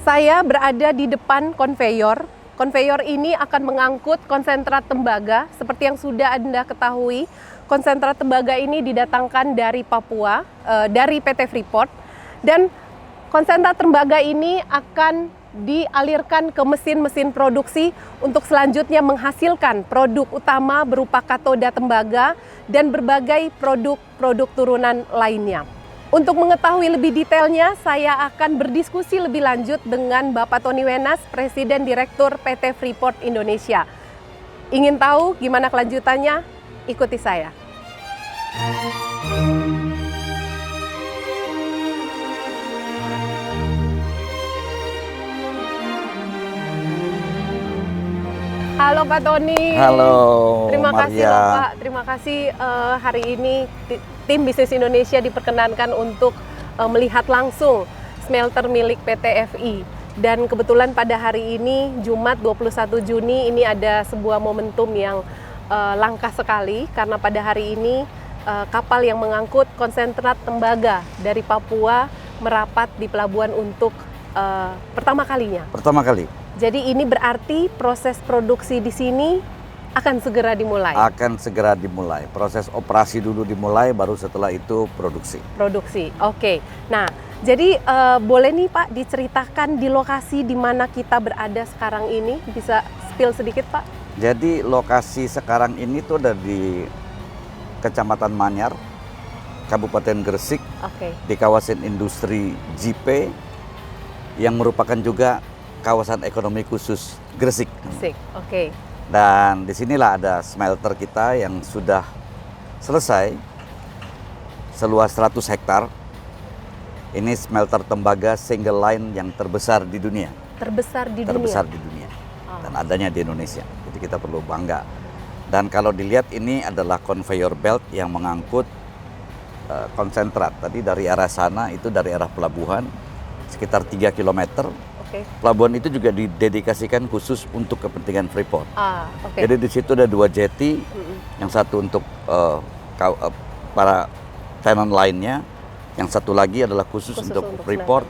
Saya berada di depan konveyor. Konveyor ini akan mengangkut konsentrat tembaga. Seperti yang sudah Anda ketahui, konsentrat tembaga ini didatangkan dari Papua, dari PT Freeport. Dan konsentrat tembaga ini akan dialirkan ke mesin-mesin produksi untuk selanjutnya menghasilkan produk utama berupa katoda tembaga dan berbagai produk-produk turunan lainnya. Untuk mengetahui lebih detailnya, saya akan berdiskusi lebih lanjut dengan Bapak Tony Wenas, Presiden Direktur PT Freeport Indonesia. Ingin tahu gimana kelanjutannya? Ikuti saya. Halo Pak Tony. Halo. Terima Maria. kasih loh Pak. Terima kasih hari ini tim Bisnis Indonesia diperkenankan untuk melihat langsung smelter milik PT FI. Dan kebetulan pada hari ini Jumat 21 Juni ini ada sebuah momentum yang langka sekali karena pada hari ini kapal yang mengangkut konsentrat tembaga dari Papua merapat di pelabuhan untuk pertama kalinya. Pertama kali. Jadi ini berarti proses produksi di sini akan segera dimulai? Akan segera dimulai. Proses operasi dulu dimulai, baru setelah itu produksi. Produksi, oke. Nah, jadi boleh nih Pak diceritakan di lokasi di mana kita berada sekarang ini? Bisa spill sedikit Pak? Jadi lokasi sekarang ini tuh ada di Kecamatan Manyar, Kabupaten Gresik, di kawasan industri JP, yang merupakan juga kawasan ekonomi khusus Gresik. Gresik, oke. Dan disinilah ada smelter kita yang sudah selesai, seluas 100 hektar. Ini smelter tembaga single line yang terbesar di dunia. Terbesar di dunia? Terbesar di dunia. Dan adanya di Indonesia. Jadi kita perlu bangga. Dan kalau dilihat ini adalah conveyor belt yang mengangkut konsentrat. Tadi dari arah sana, itu dari arah pelabuhan, sekitar 3 km. Pelabuhan itu juga didedikasikan khusus untuk kepentingan Freeport. Jadi di situ ada 2 jetty, yang satu untuk para tenant lainnya, yang satu lagi adalah khusus untuk Freeport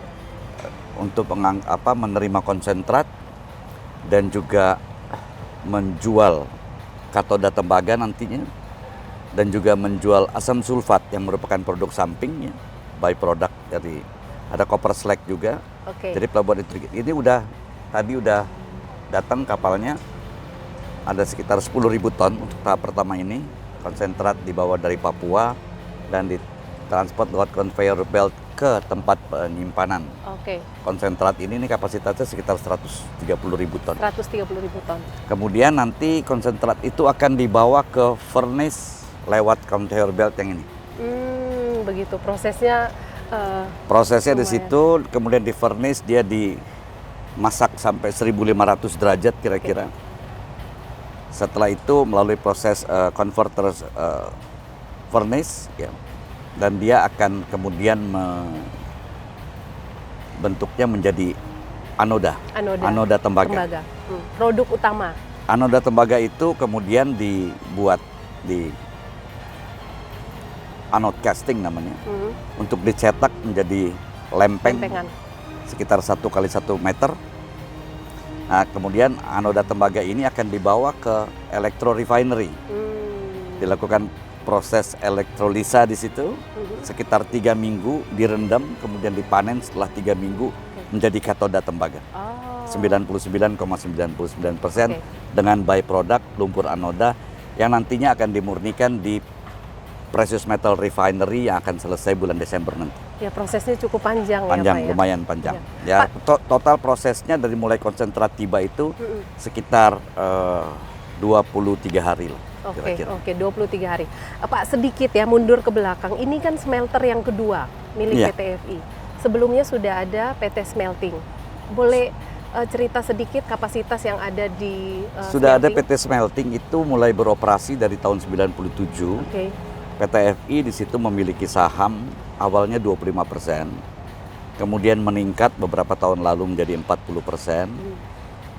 untuk menerima konsentrat dan juga menjual katoda tembaga nantinya, dan juga menjual asam sulfat yang merupakan produk sampingnya, byproduct dari ada copper slag juga. Jadi pelabuhan itu ini tadi udah datang kapalnya, ada sekitar 10.000 ton untuk tahap pertama ini, konsentrat dibawa dari Papua dan ditransport lewat conveyor belt ke tempat penyimpanan. Konsentrat ini kapasitasnya sekitar 130.000 ton. 130.000 ton. Kemudian nanti konsentrat itu akan dibawa ke furnace lewat conveyor belt yang ini. Begitu prosesnya. Prosesnya di situ, kemudian di furnace dia dimasak sampai 1.500 derajat kira-kira. Setelah itu melalui proses converter furnace, ya, dan dia akan kemudian bentuknya menjadi anoda tembaga. Produk utama. Anoda tembaga itu kemudian dibuat di anode casting namanya, untuk dicetak menjadi lempengan sekitar 1 kali 1 meter. Nah, kemudian anoda tembaga ini akan dibawa ke electro refinery, dilakukan proses elektrolisa di situ, sekitar 3 minggu direndam, kemudian dipanen setelah 3 minggu menjadi katoda tembaga. 99,99% dengan byproduct lumpur anoda yang nantinya akan dimurnikan di precious metal refinery yang akan selesai bulan Desember nanti. Ya, prosesnya cukup panjang ya Pak, lumayan panjang. Ya, total prosesnya dari mulai konsentrat tiba itu sekitar 23 hari lah. Oke, 23 hari. Pak, sedikit ya mundur ke belakang. Ini kan smelter yang kedua milik PT FI. Sebelumnya sudah ada PT Smelting. Boleh cerita sedikit kapasitas yang ada di Sudah ada PT Smelting itu mulai beroperasi dari tahun 97. PT FI di situ memiliki saham awalnya 25%, kemudian meningkat beberapa tahun lalu menjadi 40%,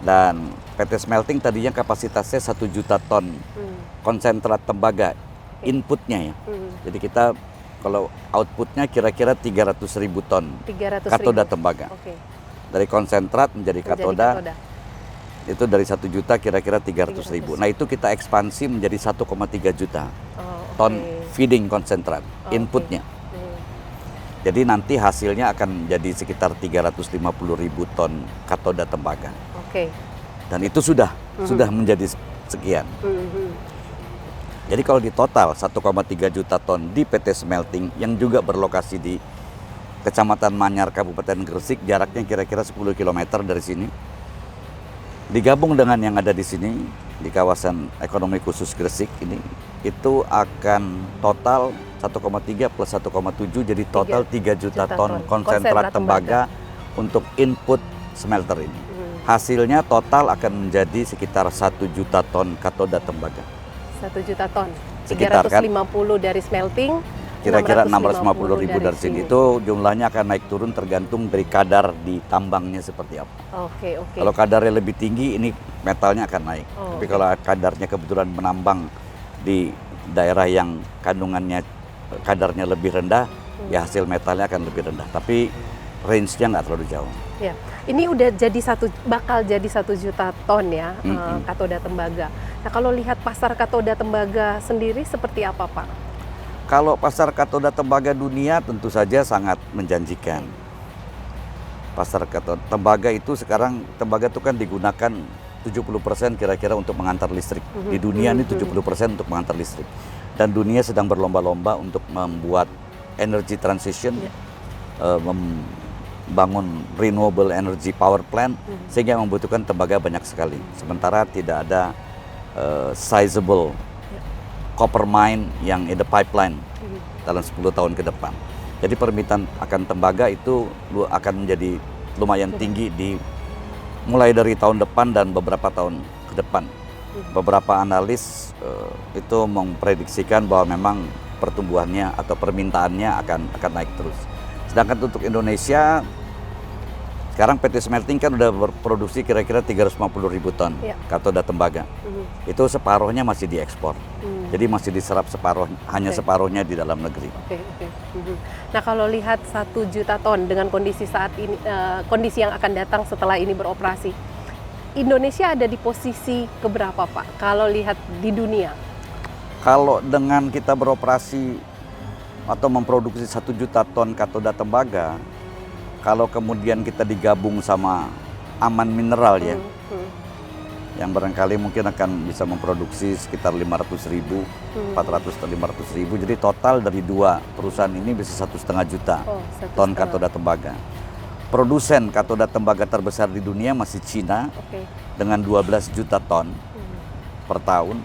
dan PT Smelting tadinya kapasitasnya 1 juta ton konsentrat tembaga inputnya ya. Jadi kita kalau outputnya kira-kira 300.000 ton katoda tembaga. dari konsentrat menjadi katoda. Itu dari 1 juta kira-kira 300.000. Nah itu kita ekspansi menjadi 1,3 juta ton feeding konsentrat, inputnya. Jadi nanti hasilnya akan jadi sekitar 350.000 ton katoda tembaga. Dan itu sudah menjadi sekian. Jadi kalau di total 1,3 juta ton di PT Smelting yang juga berlokasi di Kecamatan Manyar, Kabupaten Gresik, jaraknya kira-kira 10 km dari sini. Digabung dengan yang ada di sini, di kawasan ekonomi khusus Gresik ini, itu akan total 1,3 plus 1,7 jadi total 3 juta ton konsentrat tembaga untuk input smelter ini. Hasilnya total akan menjadi sekitar 1 juta ton katoda tembaga. 1 juta ton, Sekitar, 350 dari smelting, kira-kira 650.000 dari sini. Itu jumlahnya akan naik turun tergantung dari kadar di tambangnya seperti apa. Kalau kadarnya lebih tinggi, ini metalnya akan naik. Tapi kalau kadarnya kebetulan menambang di daerah yang kandungannya kadarnya lebih rendah, ya hasil metalnya akan lebih rendah. Tapi range-nya nggak terlalu jauh. Ya, ini udah jadi bakal jadi 1 juta ton ya katoda tembaga. Nah kalau lihat pasar katoda tembaga sendiri seperti apa Pak? Kalau pasar katoda tembaga dunia tentu saja sangat menjanjikan. Pasar katoda tembaga itu sekarang, tembaga itu kan digunakan 70% kira-kira untuk mengantar listrik. Di dunia ini 70% untuk mengantar listrik. Dan dunia sedang berlomba-lomba untuk membuat energy transition, membangun renewable energy power plant, sehingga membutuhkan tembaga banyak sekali. Sementara tidak ada sizable copper mine yang in the pipeline dalam 10 tahun ke depan. Jadi permintaan akan tembaga itu akan menjadi lumayan tinggi mulai dari tahun depan dan beberapa tahun ke depan. Beberapa analis itu memprediksikan bahwa memang pertumbuhannya atau permintaannya akan naik terus. Sedangkan untuk Indonesia, sekarang PT Smelting kan udah berproduksi kira-kira 350.000 ton katoda tembaga. Itu separuhnya masih diekspor. Jadi masih diserap hanya separuhnya di dalam negeri. Nah kalau lihat 1 juta ton dengan kondisi saat ini, kondisi yang akan datang setelah ini beroperasi, Indonesia ada di posisi keberapa Pak kalau lihat di dunia? Kalau dengan kita beroperasi atau memproduksi 1 juta ton katoda tembaga, kalau kemudian kita digabung sama Aman Mineral ya, yang barangkali mungkin akan bisa memproduksi sekitar 500.000, 400 atau 500.000. Jadi total dari dua perusahaan ini bisa 1,5 juta ton katoda tembaga. Produsen katoda tembaga terbesar di dunia masih Cina dengan 12 juta ton per tahun.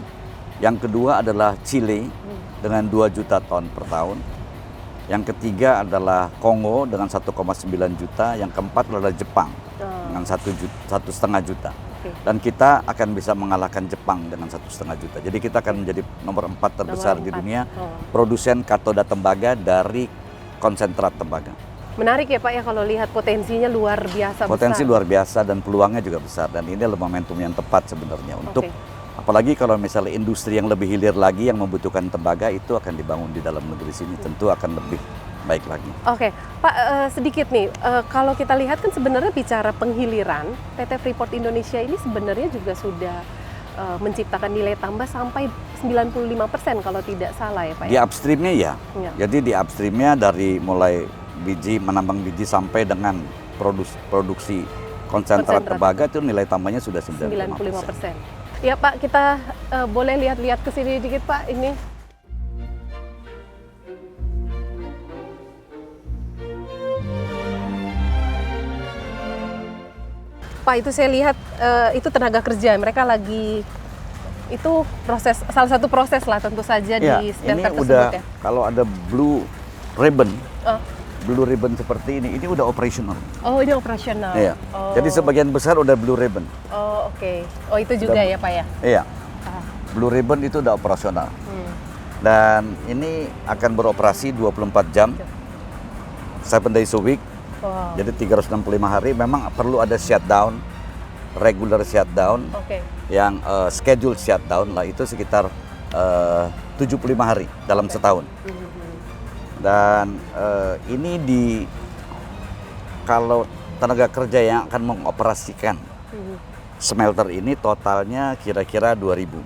Yang kedua adalah Chile dengan 2 juta ton per tahun. Yang ketiga adalah Kongo dengan 1,9 juta. Yang keempat adalah Jepang dengan 1,5 juta. Dan kita akan bisa mengalahkan Jepang dengan 1,5 juta. Jadi kita akan menjadi nomor 4 terbesar di dunia produsen katoda tembaga dari konsentrat tembaga. Menarik ya Pak ya, kalau lihat potensinya luar biasa. Potensi luar biasa dan peluangnya juga besar. Dan ini adalah momentum yang tepat sebenarnya untuk, apalagi kalau misalnya industri yang lebih hilir lagi yang membutuhkan tembaga itu akan dibangun di dalam negeri sini, tentu akan lebih baik lagi. Pak, sedikit nih, kalau kita lihat kan sebenarnya bicara penghiliran, PT Freeport Indonesia ini sebenarnya juga sudah menciptakan nilai tambah sampai 95% kalau tidak salah ya Pak ya? Di upstreamnya ya. Jadi di upstreamnya dari mulai menambang biji sampai dengan produksi konsentrat tembaga itu nilai tambahnya sudah 95%. Ya Pak, kita boleh lihat-lihat ke sini dikit Pak, ini. Pak, itu saya lihat itu tenaga kerja, mereka lagi itu salah satu proses lah tentu saja di smelter tersebut udah, ya. Kalau ada blue ribbon seperti ini udah operational. Oh, ini operasional. Iya. Jadi sebagian besar udah blue ribbon. Oh, oke. Oh, itu juga ya Pak ya? Iya. Blue ribbon itu udah operasional. Dan ini akan beroperasi 24 jam, 7 days a week. Jadi 365 hari. Memang perlu ada shutdown, regular shutdown, yang schedule shutdown lah, itu sekitar 75 hari dalam setahun. Dan ini kalau tenaga kerja yang akan mengoperasikan smelter ini totalnya kira-kira 2.000.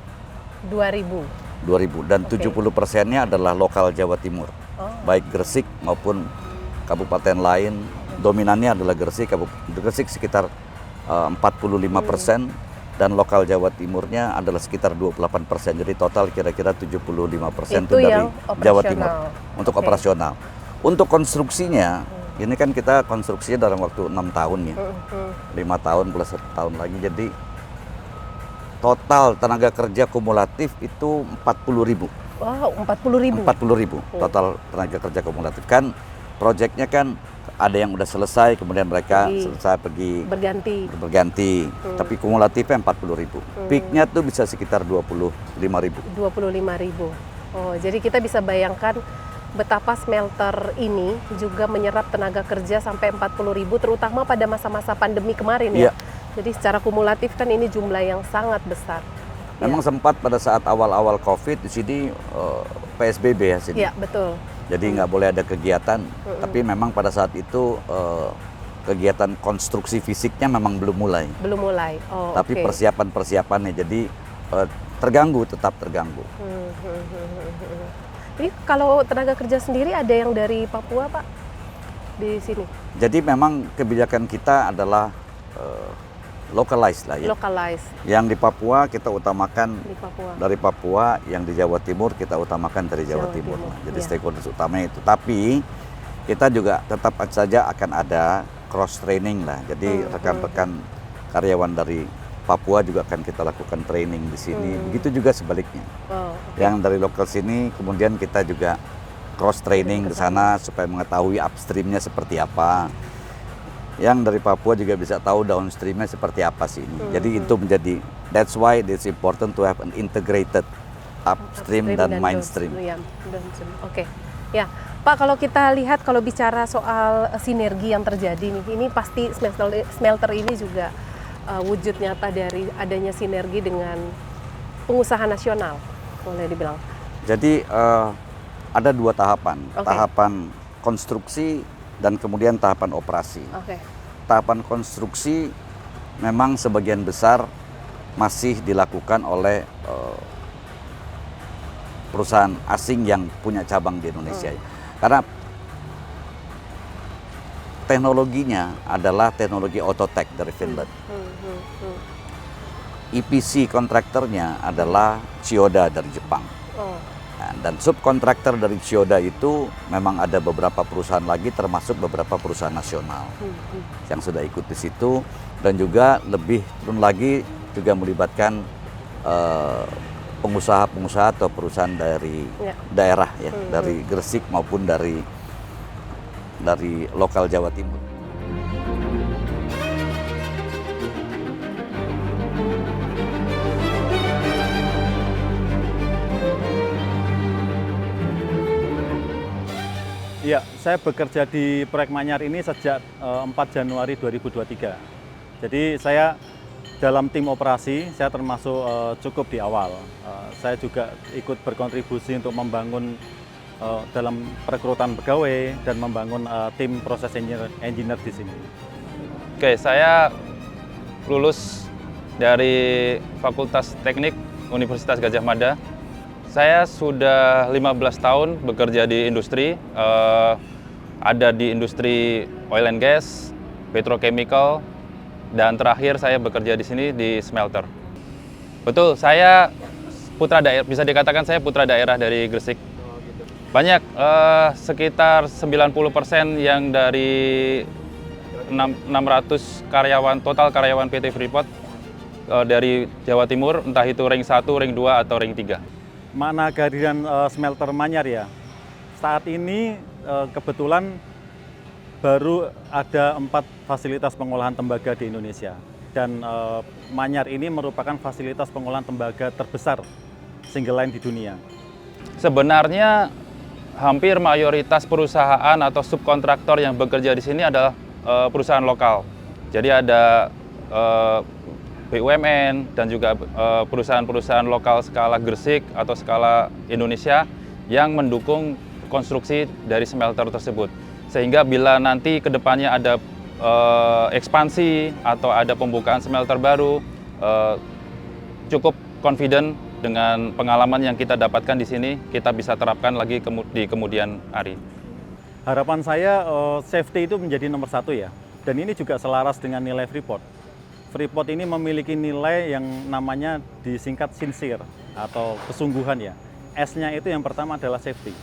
2.000. Dan Oke. 70%-nya adalah lokal Jawa Timur. Oh. Baik Gresik maupun kabupaten lain. Dominannya adalah Gresik. Gresik sekitar 45%. Dan lokal Jawa Timurnya adalah sekitar 28%. Jadi total kira-kira 75% itu dari yang Jawa Timur untuk Oke. operasional. Untuk konstruksinya, ini kan kita konstruksinya dalam waktu 6 tahun ya. 5 tahun plus 1 tahun lagi. Jadi total tenaga kerja kumulatif itu 40.000. Wow, 40.000. 40.000 total tenaga kerja kumulatif. Kan proyeknya kan ada yang udah selesai, kemudian mereka selesai pergi berganti. Tapi kumulatifnya 40.000. Peaknya tuh bisa sekitar 25.000. 25.000. Oh, jadi kita bisa bayangkan betapa smelter ini juga menyerap tenaga kerja sampai 40.000, terutama pada masa-masa pandemi kemarin ya. Iya. Jadi secara kumulatif kan ini jumlah yang sangat besar. Memang sempat pada saat awal-awal COVID di sini PSBB ya sini. Iya, betul. Jadi nggak boleh ada kegiatan. Tapi memang pada saat itu kegiatan konstruksi fisiknya memang belum mulai. Belum mulai. Oh, Tapi oke. persiapan-persiapannya jadi tetap terganggu. Jadi kalau tenaga kerja sendiri ada yang dari Papua, Pak, di sini? Jadi memang kebijakan kita adalah localized lah ya. Localized Yang di Papua kita utamakan di Papua. dari Papua, yang di Jawa Timur kita utamakan dari Jawa Timur. Jadi Iya. stakeholders utamanya itu. Tapi kita juga tetap saja akan ada cross training lah. Jadi rekan-rekan karyawan dari Papua juga akan kita lakukan training di sini. Begitu juga sebaliknya. Oh, Yang dari lokal sini kemudian kita juga cross training di sana supaya mengetahui upstreamnya seperti apa. Yang dari Papua juga bisa tahu downstreamnya seperti apa sih ini. Jadi itu menjadi, that's why it's important to have an integrated upstream dan mainstream. Downstream. Oke. Ya, Pak, kalau kita lihat, kalau bicara soal sinergi yang terjadi nih, ini pasti smelter ini juga wujud nyata dari adanya sinergi dengan pengusaha nasional, boleh dibilang. Jadi ada 2 tahapan, Oke. tahapan konstruksi dan kemudian tahapan operasi. Oke. Tahapan konstruksi memang sebagian besar masih dilakukan oleh perusahaan asing yang punya cabang di Indonesia. Karena teknologinya adalah teknologi Outotec dari Finland. EPC kontraktornya adalah Chiyoda dari Jepang. Oh. Nah, dan subkontraktor dari Chiyoda itu memang ada beberapa perusahaan lagi, termasuk beberapa perusahaan nasional yang sudah ikut di situ, dan juga lebih turun lagi juga melibatkan pengusaha-pengusaha atau perusahaan dari daerah ya, dari Gresik maupun dari lokal Jawa Timur. Iya, saya bekerja di proyek Manyar ini sejak 4 Januari 2023. Jadi saya dalam tim operasi, saya termasuk cukup di awal. Saya juga ikut berkontribusi untuk membangun dalam perekrutan pegawai dan membangun tim proses engineer di sini. Oke, saya lulus dari Fakultas Teknik Universitas Gadjah Mada. Saya sudah 15 tahun bekerja di industri, ada di industri oil and gas, petrochemical, dan terakhir saya bekerja di sini di smelter. Betul, saya putra daerah, bisa dikatakan saya putra daerah dari Gresik. Banyak, sekitar 90% yang dari 600 karyawan, total karyawan PT Freeport dari Jawa Timur, entah itu ring 1, ring 2, atau ring 3. Makna kehadiran smelter Manyar ya, saat ini kebetulan baru ada 4 fasilitas pengolahan tembaga di Indonesia. Dan Manyar ini merupakan fasilitas pengolahan tembaga terbesar single line di dunia. Sebenarnya hampir mayoritas perusahaan atau subkontraktor yang bekerja di sini adalah perusahaan lokal. Jadi ada BUMN dan juga perusahaan-perusahaan lokal skala Gresik atau skala Indonesia yang mendukung konstruksi dari smelter tersebut. Sehingga bila nanti ke depannya ada ekspansi atau ada pembukaan smelter baru, cukup confident dengan pengalaman yang kita dapatkan di sini, kita bisa terapkan lagi di kemudian hari. Harapan saya safety itu menjadi nomor satu ya, dan ini juga selaras dengan nilai Freeport. Freeport ini memiliki nilai yang namanya disingkat sincere atau kesungguhan ya. S-nya itu yang pertama adalah safety.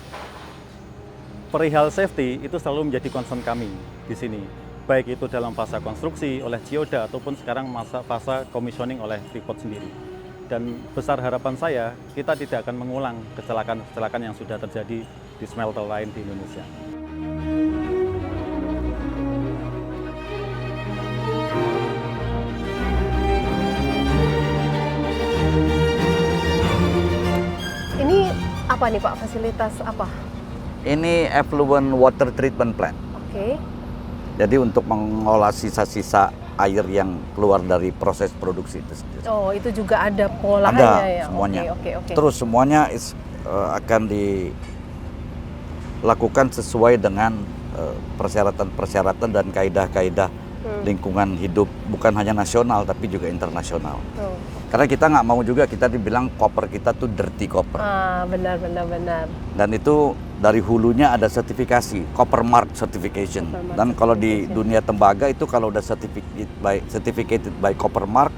Perihal safety itu selalu menjadi concern kami di sini, baik itu dalam fase konstruksi oleh Chiyoda ataupun sekarang fase commissioning oleh Freeport sendiri. Dan besar harapan saya, kita tidak akan mengulang kecelakaan-kecelakaan yang sudah terjadi di smelter lain di Indonesia. Ini apa nih Pak, fasilitas apa? Ini effluent water treatment plant. Oke. Jadi untuk mengolah sisa-sisa air yang keluar dari proses produksi itu sendiri. Oh, itu juga ada pengolahannya Ada ya? semuanya. Oke. Terus semuanya akan dilakukan sesuai dengan persyaratan-persyaratan dan kaidah-kaidah lingkungan hidup, bukan hanya nasional tapi juga internasional. Tuh. Karena kita nggak mau juga kita dibilang koper kita tuh dirty copper. Benar. Dan itu dari hulunya ada sertifikasi, Copper Mark Certification. Copper Mark Dan kalau di Certification. dunia tembaga itu kalau udah certificated by Copper Mark,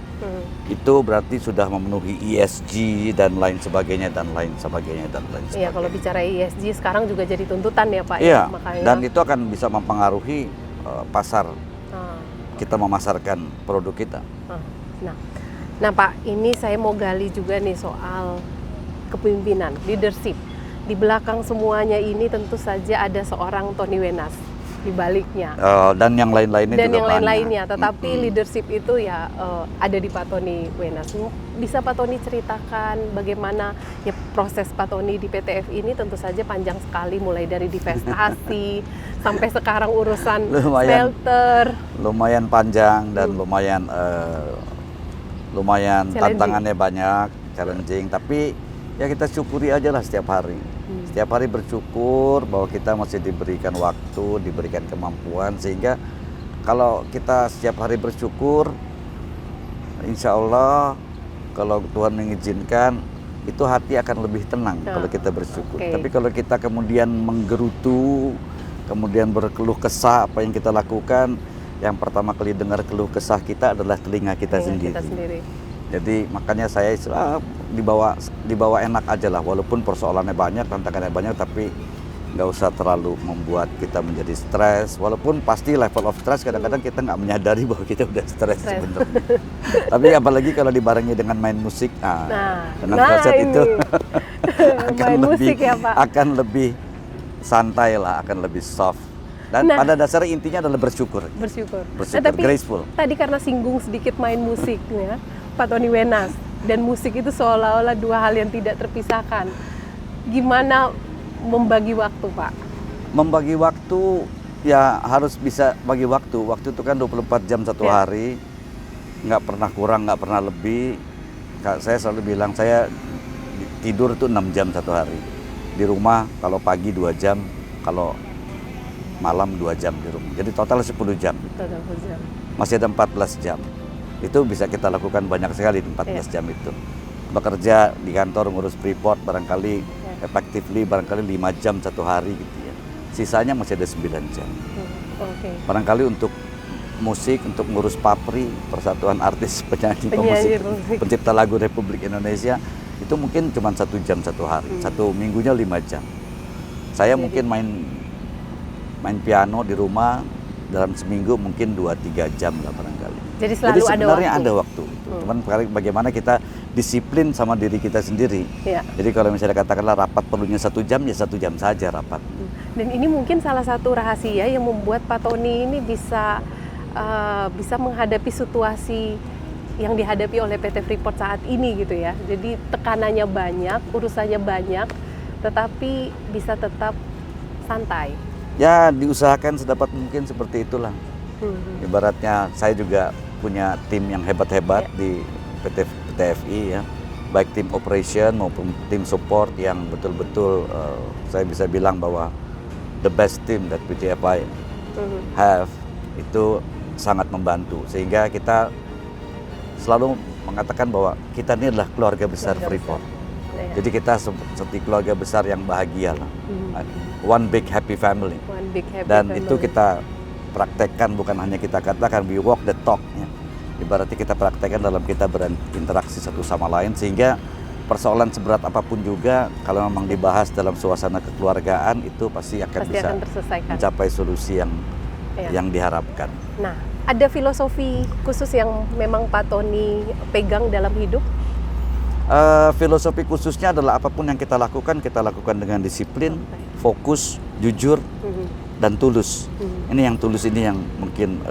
itu berarti sudah memenuhi ESG dan lain sebagainya. Iya, kalau bicara ESG sekarang juga jadi tuntutan ya Pak. Iya, Ya, makanya. dan itu akan bisa mempengaruhi pasar. Ah. Kita memasarkan produk kita. Nah Pak, ini saya mau gali juga nih soal kepemimpinan, leadership. Di belakang semuanya ini tentu saja ada seorang Tony Wenas di baliknya. Dan yang lain-lainnya Dan juga yang banyak. lain-lainnya, tetapi leadership itu ya ada di Pak Tony Wenas. Bisa Pak Tony ceritakan bagaimana ya proses Pak Tony di PT FI ini tentu saja panjang sekali, mulai dari divestasi sampai sekarang urusan smelter. Lumayan panjang dan lumayan tantangannya banyak, challenging. Tapi ya kita syukuri aja lah setiap hari. Setiap hari bersyukur bahwa kita masih diberikan waktu, diberikan kemampuan, sehingga kalau kita setiap hari bersyukur, insya Allah kalau Tuhan mengizinkan, itu hati akan lebih tenang kalau kita bersyukur. Tapi kalau kita kemudian menggerutu, kemudian berkeluh kesah apa yang kita lakukan, yang pertama kali dengar keluh kesah kita adalah telinga kita sendiri. Jadi makanya saya dibawa enak aja lah, walaupun persoalannya banyak, tantangannya banyak, tapi nggak usah terlalu membuat kita menjadi stres. Walaupun pasti level of stress kadang-kadang kita nggak menyadari bahwa kita udah stres sebenarnya. Tapi apalagi kalau dibarengi dengan main musik, dengan kaset itu akan lebih santai lah, akan lebih soft. Dan pada dasarnya intinya adalah bersyukur. Tapi graceful. Tadi karena singgung sedikit main musiknya, Pak Tony Wenas, dan musik itu seolah-olah dua hal yang tidak terpisahkan. Gimana membagi waktu, Pak? Membagi waktu, ya harus bisa bagi waktu. Waktu itu kan 24 jam satu hari, nggak pernah kurang, nggak pernah lebih. Saya selalu bilang, saya tidur itu 6 jam satu hari. Di rumah, kalau pagi 2 jam, kalau malam 2 jam di rumah. Jadi total 10 jam. Masih ada 14 jam. Itu bisa kita lakukan banyak sekali di 14 jam itu. Bekerja di kantor ngurus Freeport barangkali effectively barangkali 5 jam satu hari gitu ya. Sisanya masih ada 9 jam. Barangkali untuk musik, untuk ngurus Papri, Persatuan Artis Penyanyi Pemusik Pencipta Lagu Republik Indonesia, itu mungkin cuma 1 jam satu hari. Satu minggunya 5 jam. Saya mungkin main piano di rumah dalam seminggu mungkin 2-3 jam lah barangkali. Jadi selalu sebenarnya ada waktu. Cuman bagaimana kita disiplin sama diri kita sendiri. Jadi kalau misalnya katakanlah rapat perlunya 1 jam, ya 1 jam saja rapat. Dan ini mungkin salah satu rahasia yang membuat Pak Tony ini bisa menghadapi situasi yang dihadapi oleh PT Freeport saat ini gitu ya. Jadi tekanannya banyak, urusannya banyak, tetapi bisa tetap santai. Ya diusahakan sedapat mungkin seperti itulah. Ibaratnya saya juga punya tim yang hebat-hebat di PT FI ya, baik tim operation maupun tim support yang betul-betul saya bisa bilang bahwa the best team that PT FI have itu sangat membantu, sehingga kita selalu mengatakan bahwa kita ini adalah keluarga besar Freeport. Jadi kita seperti keluarga besar yang bahagia lah. One big happy family. One big happy Dan family. itu kita praktekkan, bukan hanya kita katakan, we walk the talk ya. Ibaratnya kita praktekkan dalam kita berinteraksi satu sama lain, sehingga persoalan seberat apapun juga kalau memang dibahas dalam suasana kekeluargaan itu pasti akan bisa terselesaikan. mencapai solusi yang diharapkan. Nah, ada filosofi khusus yang memang Pak Tony pegang dalam hidup? Filosofi khususnya adalah apapun yang kita lakukan dengan disiplin, fokus, jujur, dan tulus. Ini yang tulus ini yang mungkin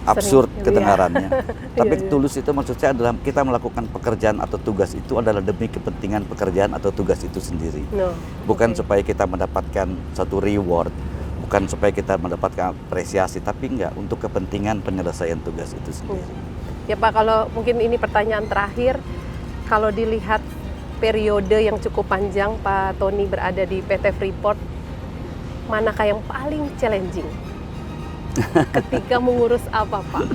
absurd kedengarannya. Tapi tulus itu maksudnya adalah kita melakukan pekerjaan atau tugas itu adalah demi kepentingan pekerjaan atau tugas itu sendiri. Bukan supaya kita mendapatkan satu reward, bukan supaya kita mendapatkan apresiasi, tapi enggak, untuk kepentingan penyelesaian tugas itu sendiri. Ya Pak, kalau mungkin ini pertanyaan terakhir, kalau dilihat periode yang cukup panjang Pak Tony berada di PT Freeport, manakah yang paling challenging ketika mengurus apa Pak?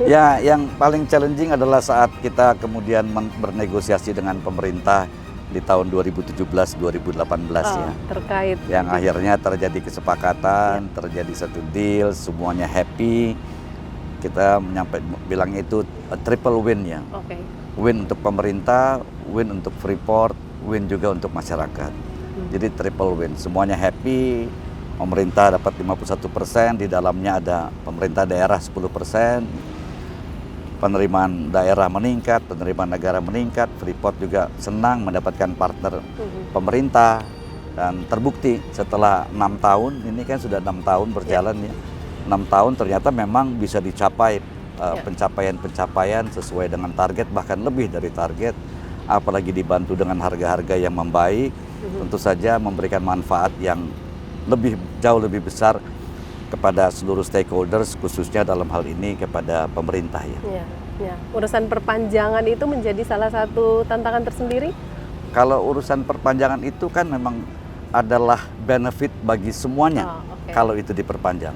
Ya, yang paling challenging adalah saat kita kemudian bernegosiasi dengan pemerintah di tahun 2017-2018 ya. Terkait. Yang akhirnya terjadi kesepakatan, terjadi satu deal, semuanya happy. Kita bilangnya itu a triple win ya. Win untuk pemerintah, win untuk Freeport, win juga untuk masyarakat. Jadi triple win, semuanya happy. Pemerintah dapat 51%, di dalamnya ada pemerintah daerah 10%, penerimaan daerah meningkat, penerimaan negara meningkat, Freeport juga senang mendapatkan partner pemerintah, dan terbukti setelah 6 tahun, ini kan sudah 6 tahun berjalan ya, 6 tahun ternyata memang bisa dicapai pencapaian-pencapaian sesuai dengan target, bahkan lebih dari target, apalagi dibantu dengan harga-harga yang membaik, tentu saja memberikan manfaat yang jauh lebih besar kepada seluruh stakeholders, khususnya dalam hal ini kepada pemerintah ya. Urusan perpanjangan itu menjadi salah satu tantangan tersendiri? Kalau urusan perpanjangan itu kan memang adalah benefit bagi semuanya kalau itu diperpanjang.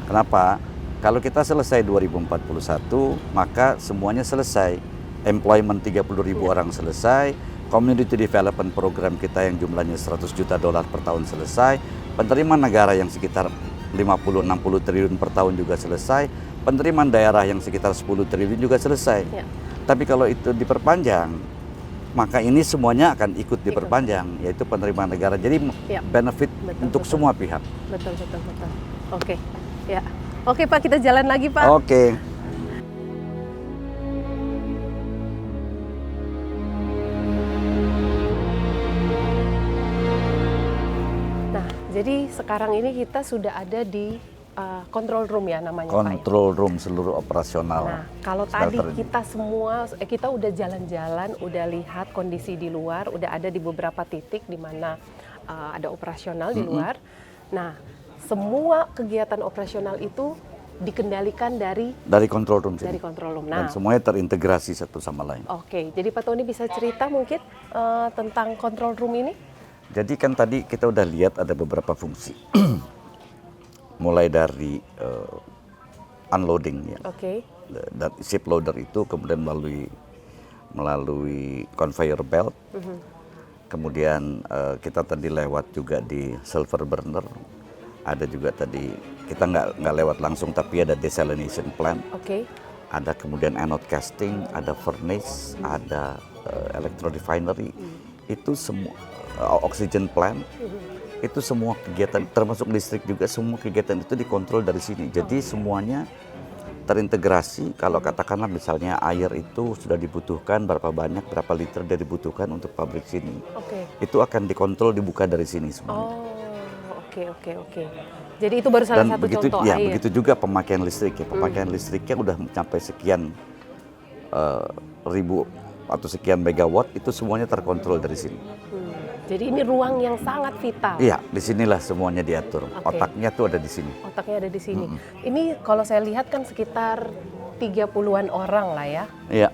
Kenapa? Kalau kita selesai 2041, maka semuanya selesai. Employment 30.000 orang selesai, Community Development Program kita yang jumlahnya $100 juta per tahun selesai, penerimaan negara yang sekitar 50-60 triliun per tahun juga selesai, penerimaan daerah yang sekitar 10 triliun juga selesai. Tapi kalau itu diperpanjang, maka ini semuanya akan ikut diperpanjang, yaitu penerimaan negara. Jadi benefit untuk semua pihak. Betul. Oke, ya. Oke Pak, kita jalan lagi Pak. Oke. Jadi sekarang ini kita sudah ada di control room ya namanya Control Pak ya? room seluruh operasional. Nah, kalau tadi kita udah jalan-jalan, udah lihat kondisi di luar, udah ada di beberapa titik di mana ada operasional di luar. Nah, semua kegiatan operasional itu dikendalikan dari control room. Dari control room. Nah, dan semuanya terintegrasi satu sama lain. Oke, jadi Pak Tony bisa cerita mungkin tentang control room ini? Jadi kan tadi kita udah lihat ada beberapa fungsi, mulai dari unloading ya, dan ship loader itu kemudian melalui conveyor belt, kemudian kita tadi lewat juga di silver burner, ada juga tadi kita nggak lewat langsung tapi ada desalination plant, ada kemudian anode casting, ada furnace, ada electro refinery, itu semua. Oxygen plant, itu semua kegiatan termasuk listrik juga, semua kegiatan itu dikontrol dari sini. Jadi semuanya terintegrasi. Kalau katakanlah misalnya air itu sudah dibutuhkan berapa banyak, berapa liter dia dibutuhkan untuk pabrik sini, itu akan dikontrol, dibuka dari sini semuanya. Oke. Jadi itu baru salah satu contoh air. Begitu juga pemakaian listrik ya. Pemakaian listriknya udah mencapai sekian ribu atau sekian megawatt, itu semuanya terkontrol dari sini. Jadi ini ruang yang sangat vital. Iya, disinilah semuanya diatur. Otaknya tuh ada di sini. Otaknya ada di sini. Ini kalau saya lihat kan sekitar 30-an orang lah ya. Iya.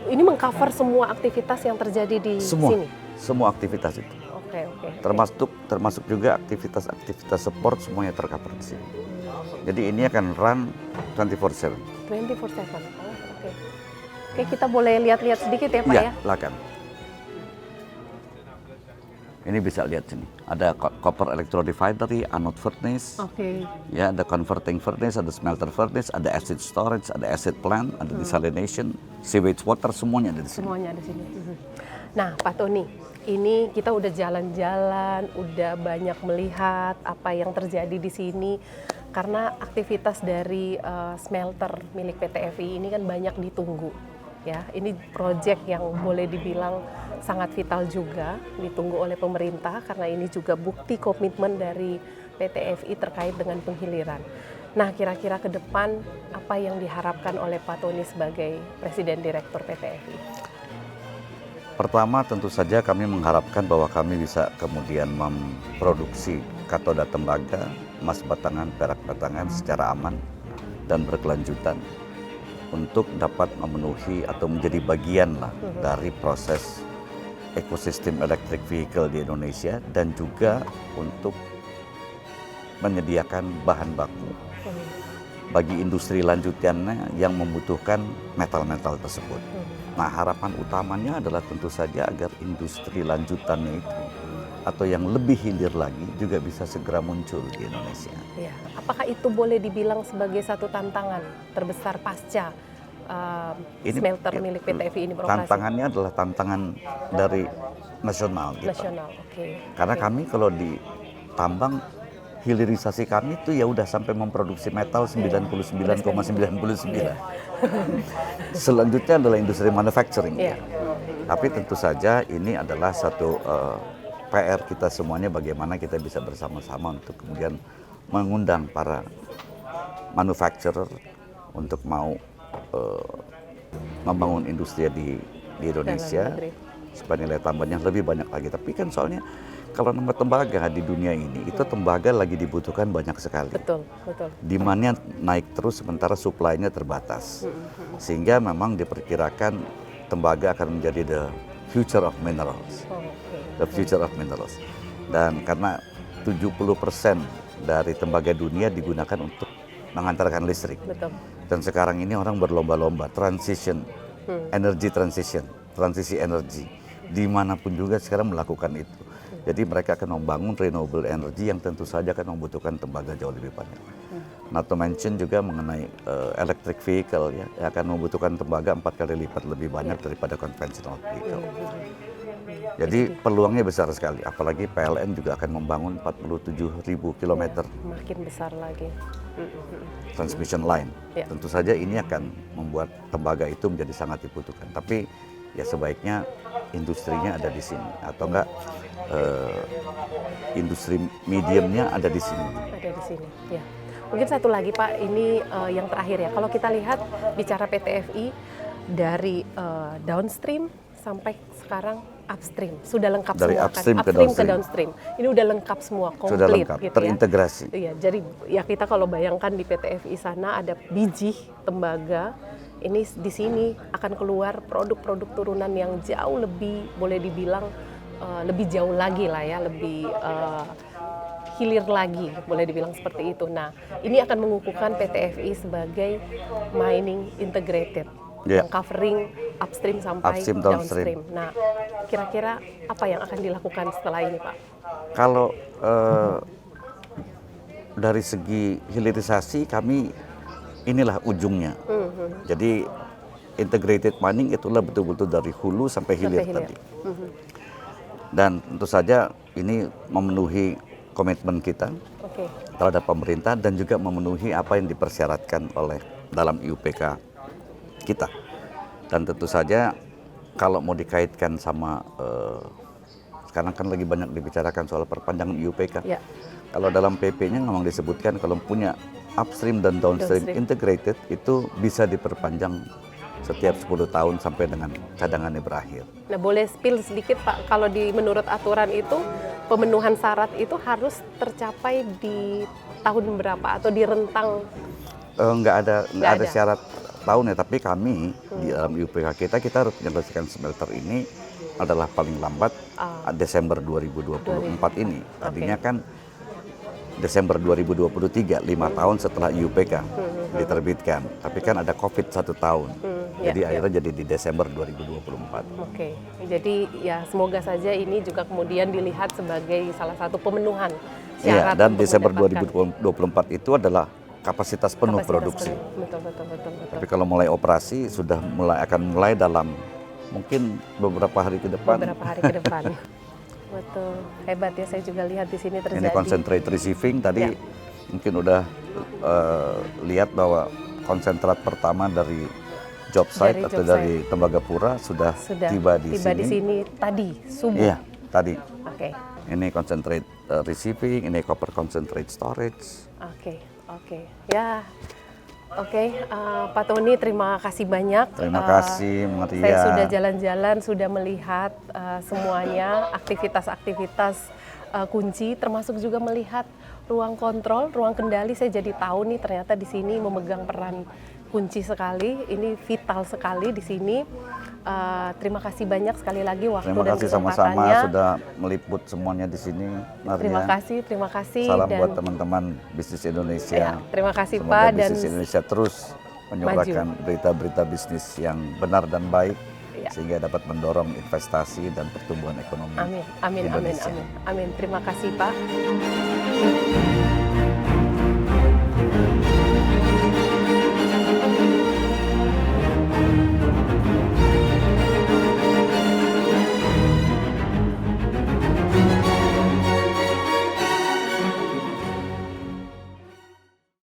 Ini mengcover semua aktivitas yang terjadi di sini. Semua aktivitas itu. Oke. Termasuk juga aktivitas support semuanya tercover di sini. Jadi ini akan run 24/7. 24/7. Oh, oke. Oke, kita boleh lihat-lihat sedikit ya Pak ya? Silakan. Ini bisa lihat sini. Ada copper electrode refinery, anode furnace. Oke. Ya, ada converting furnace, ada smelter furnace, ada acid storage, ada acid plant, ada desalination, sewage water, semuanya ada di sini. Semuanya ada di sini. Nah, Pak Tony, ini kita udah jalan-jalan, udah banyak melihat apa yang terjadi di sini. Karena aktivitas dari smelter milik PT FI ini kan banyak ditunggu. Ya, ini proyek yang boleh dibilang sangat vital juga, ditunggu oleh pemerintah karena ini juga bukti komitmen dari PT FI terkait dengan penghiliran. Nah, kira-kira ke depan apa yang diharapkan oleh Pak Tony sebagai Presiden Direktur PT FI? Pertama tentu saja kami mengharapkan bahwa kami bisa kemudian memproduksi katoda tembaga, emas batangan, perak batangan secara aman dan berkelanjutan untuk dapat memenuhi atau menjadi bagian lah dari proses ekosistem electric vehicle di Indonesia dan juga untuk menyediakan bahan baku bagi industri lanjutannya yang membutuhkan metal-metal tersebut. Nah, harapan utamanya adalah tentu saja agar industri lanjutannya itu atau yang lebih hilir lagi juga bisa segera muncul di Indonesia. Ya, apakah itu boleh dibilang sebagai satu tantangan terbesar pasca smelter milik PT FI ini beroperasi? Tantangannya adalah tantangan dari nasional kita. Nasional, oke. Karena kami kalau di tambang hilirisasi kami itu ya udah sampai memproduksi metal 99,99. Selanjutnya adalah industri manufacturing. Tapi tentu saja ini adalah satu PR kita semuanya bagaimana kita bisa bersama-sama untuk kemudian mengundang para manufacturer untuk mau membangun industri di Indonesia supaya nilai tambahnya lebih banyak lagi. Tapi kan soalnya kalau nama tembaga di dunia ini itu tembaga lagi dibutuhkan banyak sekali. Betul, betul. Demandnya naik terus sementara supply-nya terbatas. Sehingga memang diperkirakan tembaga akan menjadi the future of minerals. The future of minerals. Dan karena 70% dari tembaga dunia digunakan untuk mengantarkan listrik. Betul. Dan sekarang ini orang berlomba-lomba transition, energy transition, transisi energi. Dimanapun juga sekarang melakukan itu. Jadi mereka akan membangun renewable energy yang tentu saja akan membutuhkan tembaga jauh lebih banyak. Not to mention juga mengenai electric vehicle ya, yang akan membutuhkan tembaga 4 kali lipat lebih banyak daripada conventional vehicle. Jadi peluangnya besar sekali, apalagi PLN juga akan membangun 47.000 kilometer Makin besar lagi. transmission line. Tentu saja ini akan membuat tembaga itu menjadi sangat dibutuhkan. Tapi ya sebaiknya industrinya ada di sini atau enggak industri mediumnya ada di sini. Ada di sini, ya. Mungkin satu lagi Pak, ini yang terakhir ya. Kalau kita lihat bicara PT FI dari downstream sampai sekarang upstream sudah lengkap dari semua upstream kan? ke downstream. Ini udah lengkap semua, komplit sudah lengkap, gitu terintegrasi. ya. Iya, jadi ya kita kalau bayangkan di PT FI sana ada biji tembaga, ini di sini akan keluar produk-produk turunan yang jauh lebih boleh dibilang lebih jauh lagi lah ya, lebih hilir lagi boleh dibilang seperti itu. Nah, ini akan mengukuhkan PT FI sebagai mining integrated. Yang covering upstream sampai downstream. Nah, kira-kira apa yang akan dilakukan setelah ini, Pak? Kalau dari segi hilirisasi kami inilah ujungnya. Jadi integrated mining itulah betul-betul dari hulu sampai hilir tadi. Dan tentu saja ini memenuhi komitmen kita terhadap pemerintah dan juga memenuhi apa yang dipersyaratkan oleh dalam IUPK kita. Dan tentu saja kalau mau dikaitkan sama sekarang kan lagi banyak dibicarakan soal perpanjangan IUPK. Kalau dalam PP-nya memang disebutkan kalau punya upstream dan downstream integrated itu bisa diperpanjang setiap 10 tahun sampai dengan cadangannya berakhir. Nah, boleh spill sedikit Pak, kalau menurut aturan itu pemenuhan syarat itu harus tercapai di tahun berapa atau di rentang? Nggak ada syarat tahun ya, tapi kami di dalam IUPK kita harus menyelesaikan smelter ini adalah paling lambat Desember 2024 ini. Tadinya kan Desember 2023, 5 tahun setelah IUPK diterbitkan. Tapi kan ada COVID 1 tahun. Jadi akhirnya jadi di Desember 2024. Oke, jadi ya semoga saja ini juga kemudian dilihat sebagai salah satu pemenuhan Iya, syarat dan untuk Desember mendapatkan 2024 itu adalah kapasitas penuh kapasitas produksi. penuh. Betul. Tapi kalau mulai operasi akan mulai dalam mungkin beberapa hari ke depan. Beberapa hari ke depan. Betul, hebat ya, saya juga lihat di sini terjadi. Ini concentrate receiving tadi Ya. mungkin udah lihat bahwa konsentrat pertama dari job site Dari atau job dari Tembagapura sudah tiba di sini. tadi subuh. Iya, tadi. Oke. Ini concentrate receiving, ini copper concentrate storage. Oke. Ya. Oke, Pak Tony, terima kasih banyak. Terima kasih, Maria. Saya sudah jalan-jalan, sudah melihat semuanya, aktivitas-aktivitas kunci, termasuk juga melihat ruang kontrol, ruang kendali. Saya jadi tahu nih ternyata di sini memegang peran kunci sekali, ini vital sekali di sini. Terima kasih banyak sekali lagi waktu Terima dan kasih kesempatannya. sama-sama sudah meliput semuanya di sini, Maria. Terima kasih. Salam dan buat teman-teman bisnis Indonesia. ya, terima kasih Semoga Pak, dan bisnis Indonesia terus menyuarakan berita-berita bisnis yang benar dan baik, Ya. sehingga dapat mendorong investasi dan pertumbuhan ekonomi. amin. Indonesia. Terima kasih Pak.